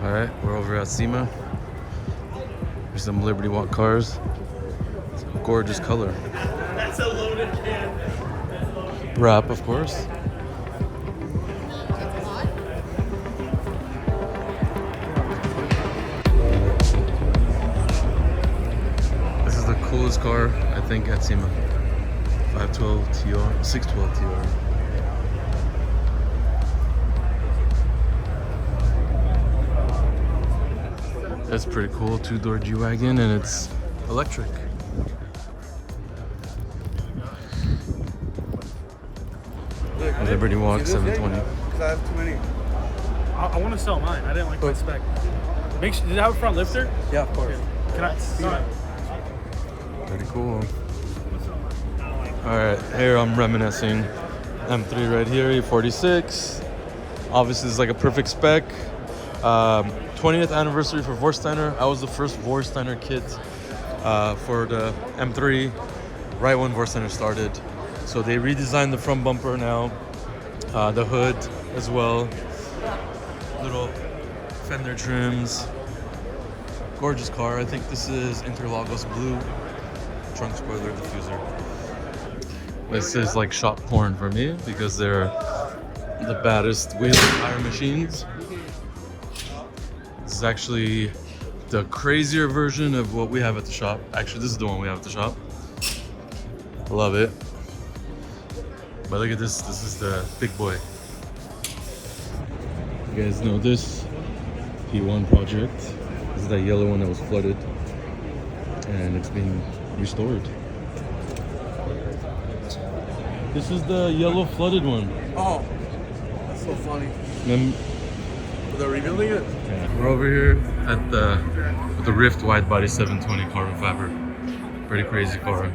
Alright, we're over at SEMA. There's some Liberty Walk cars. It's a gorgeous color. That's a loaded can. Wrap, of course. This is the coolest car, I think, at SEMA. 512 TR, 612 TR. That's pretty cool, two-door G-Wagon, and it's electric. Liberty Walk 720. Because I have too many. I want to sell mine. I didn't like my spec. Make sure, did it have a front lifter? Yeah, of course. Can I see it? Pretty cool. Alright, here I'm reminiscing. M3 right here, E46. Obviously, it's like a perfect spec. 20th anniversary for Vorsteiner. I was the first Vorsteiner kit for the M3, right when Vorsteiner started. So they redesigned the front bumper now, the hood as well, little fender trims. Gorgeous car. I think this is Interlagos blue. Trunk spoiler diffuser. This is like shop porn for me because they're the baddest wheel and tire machines. This is actually the crazier version of what we have at the shop. Actually, this is the one we have at the shop. I love it. But look at this. This is the big boy. You guys know this P1 project. This is that yellow one that was flooded. And it's being restored. This is the yellow flooded one. Oh, that's so funny. Remember? They're rebuilding it? Yeah. We're over here at the Rift Widebody 720 carbon fiber. Pretty crazy car.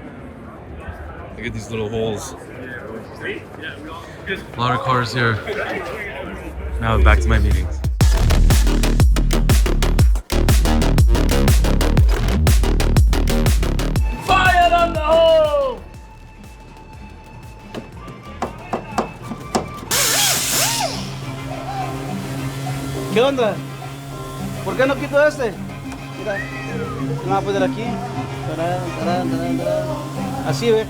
Look at these little holes. A lot of cars here. Now back to my meetings. Fire on the hole! ¿Qué onda? ¿Por qué no quito este? Mira, lo voy a poner aquí. Tarán, tarán, tarán, tarán. Así, ve.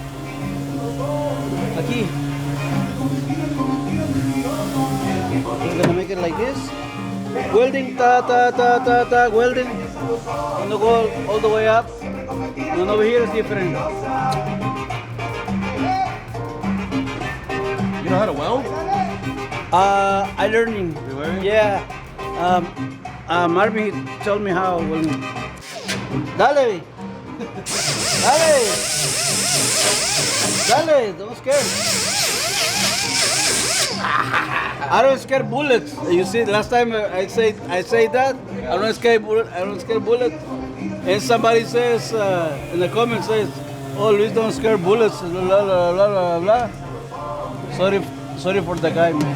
Aquí. I'm gonna make it like this. Welding, ta ta ta ta ta, welding. I'm gonna go all the way up. And over here is different. You know how to weld? I learning. Really? Yeah. Marvin told me how. When... Dale. Dale. Dale. Don't scare. I don't scare bullets. You see, last time I say that I don't scare bullets. And somebody says in the comments says, "Oh, Luis don't scare bullets." Blah blah blah blah blah. Sorry for the guy, man.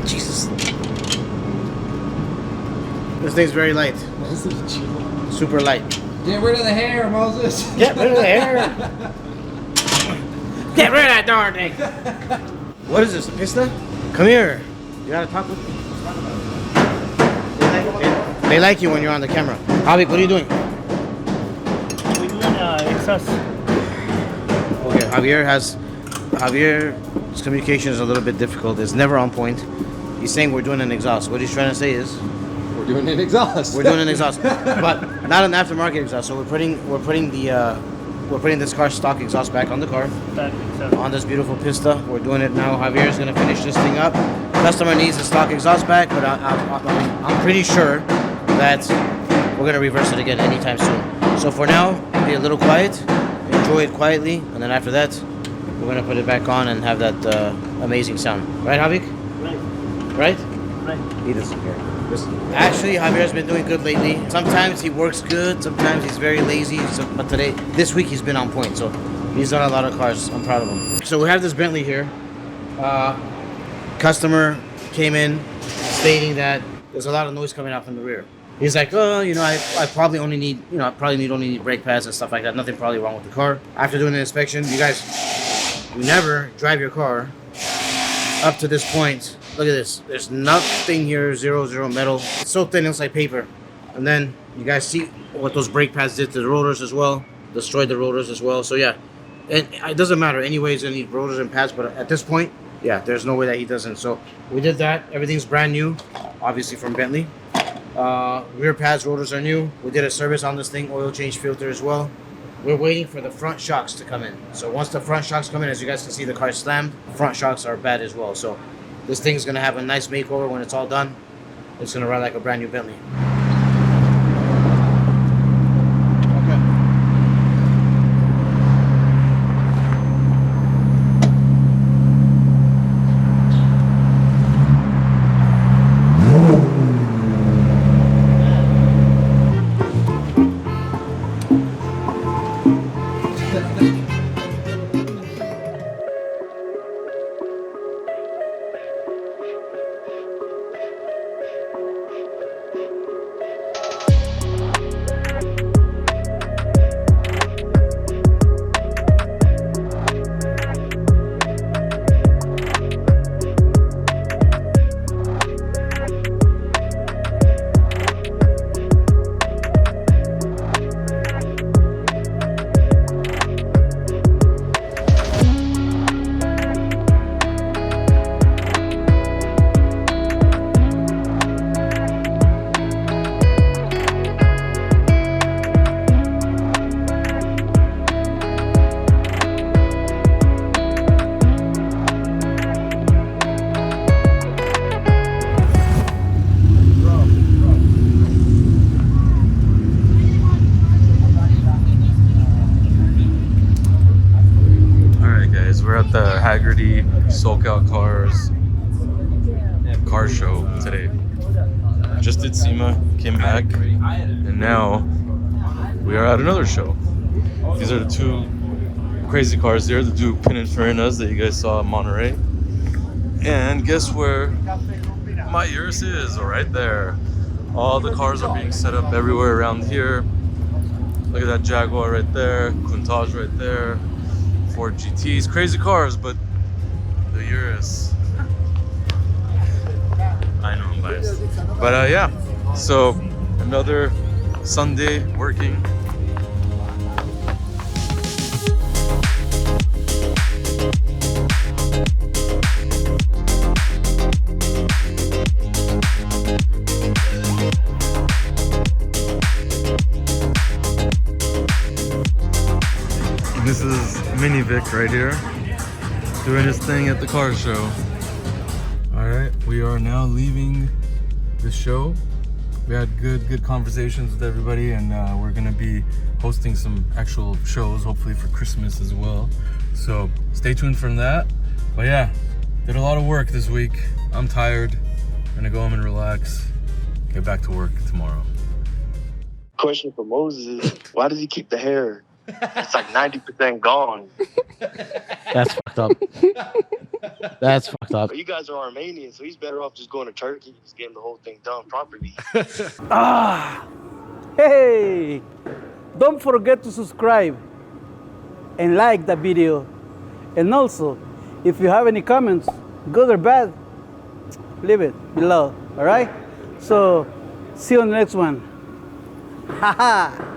Jesus. This thing's very light. Super light. Get rid of the hair, Moses. Get rid of the hair. Get rid of that darn thing. What is this, a pista? Come here. You gotta talk with me. They like you when you're on the camera. Javi, what are you doing? We're doing exhaust. Okay, Javier's communication is a little bit difficult. It's never on point. He's saying we're doing an exhaust. What he's trying to say is We're doing an exhaust. we're doing an exhaust, but not an aftermarket exhaust. So we're putting this car's stock exhaust back on the car, on this beautiful pista. We're doing it now. Javier's gonna finish this thing up. Customer needs the stock exhaust back, but I'm pretty sure that we're gonna reverse it again anytime soon. So for now, be a little quiet, enjoy it quietly, and then after that, we're gonna put it back on and have that amazing sound. Right, Javik? Right? Right. He doesn't care. Actually, Javier's been doing good lately. Sometimes he works good, sometimes he's very lazy. But this week he's been on point. So he's done a lot of cars. I'm proud of him. So we have this Bentley here. Customer came in stating that there's a lot of noise coming out from the rear. He's like, oh, I probably only need, only need brake pads and stuff like that. Nothing probably wrong with the car. After doing an inspection, you guys, you never drive your car up to this point. Look at this. There's nothing here, zero metal. It's so thin, it's like paper. And then you guys see what those brake pads did to the rotors as well. Destroyed the rotors as well. So yeah, and it doesn't matter. Anyways, any rotors and pads, but at this point, yeah, there's no way that he doesn't. So we did that. Everything's brand new, obviously from Bentley. Rear pads, rotors are new. We did a service on this thing, oil change, filter as well. We're waiting for the front shocks to come in. So once the front shocks come in, as you guys can see, the car slammed. Front shocks are bad as well. So this thing's gonna have a nice makeover when it's all done. It's gonna ride like a brand new Bentley. Socal car show today. Just did SEMA, came back, and now we are at another show. These are the two crazy cars here, the two Pininfarinas that you guys saw in Monterey. And guess where my URUS is? Right there. All the cars are being set up everywhere around here. Look at that Jaguar right there, Countach right there, Ford GTs, crazy cars, but the URUS. I know I'm biased. But yeah, so another Sunday working. This is Mini Vik right here, doing his thing at the car show. Alright, we are now leaving the show. We had good conversations with everybody, and we're gonna be hosting some actual shows, hopefully for Christmas as well. So stay tuned for that. But yeah, did a lot of work this week. I'm tired. I'm gonna go home and relax. Get back to work tomorrow. Question for Moses is, why does he keep the hair? It's like 90% gone. That's fucked up. That's fucked up. But you guys are Armenian, so he's better off just going to Turkey, just getting the whole thing done properly. Hey! Don't forget to subscribe and like the video. And also, if you have any comments, good or bad, leave it below. Alright? So, see you on the next one. Haha!